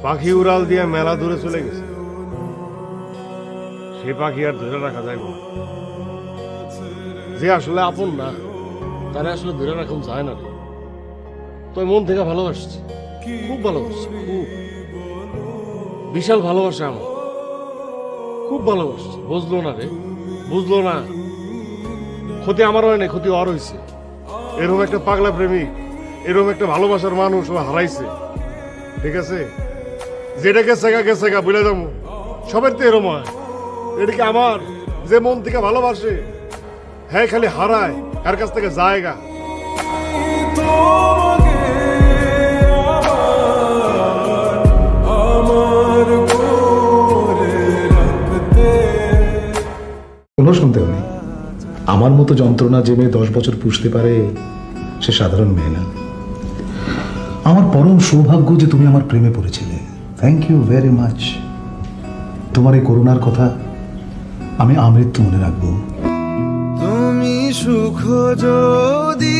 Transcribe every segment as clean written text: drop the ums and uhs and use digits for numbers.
পাখি উড়াল দিয়ে মেলা দূরে চলে গেছে, সেই পাখি আর ধরে রাখা যায় না। যে আসলে আপন না, তারা আসলে ধরে রাখা যায় না রে। তুই মন থেকে ভালোবাসছি, খুব ভালোবাসছি, খুব বিশাল ভালোবাসা আমার, খুব ভালোবাসছি। বুঝলো না রে, বুঝলো না। ক্ষতি আমার হয় না, ক্ষতি ওর হয়েছে। এরকম একটা পাগলা প্রেমিক, এরকম একটা ভালোবাসার মানুষ ও হারাইছে। ঠিক আছে, যেটা গেছে গা বুঝলে যাবো। সবের তো এরম হয়। এটা কি আমার যে মন থেকে ভালোবাসে, হ্যাঁ খালি হারায়, কার কাছ থেকে জায়গা। কোনো সন্দেহ নেই, আমার মতো যন্ত্রণা যে মেয়ে 10 বছর পুষতে পারে সে সাধারণ মেয়ে না। আমার পরম সৌভাগ্য যে তুমি আমার প্রেমে পড়েছিলে। Thank you very much. তোমার এই করুণার কথা আমি আমৃত্যু মনে রাখবো। তুমি সুখ যদি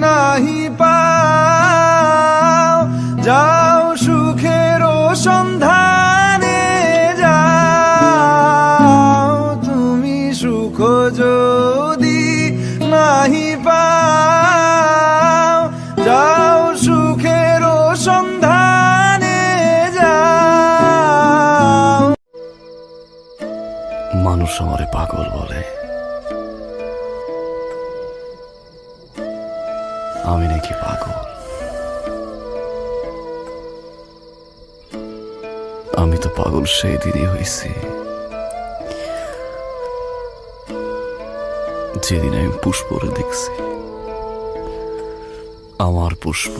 নাহি পাও, যাও সুখের সন্ধানে যাও। তুমি সুখ যদি নাহি পাও, যাও সুখের সন্ধানে যাও। মানুষ আমারে পাগল বলে, আমি নাকি পাগল? আমি তো পাগল সেই দিনই হয়েছি যেদিন আমি পুষ্পরে দেখছি, আমার পুষ্প।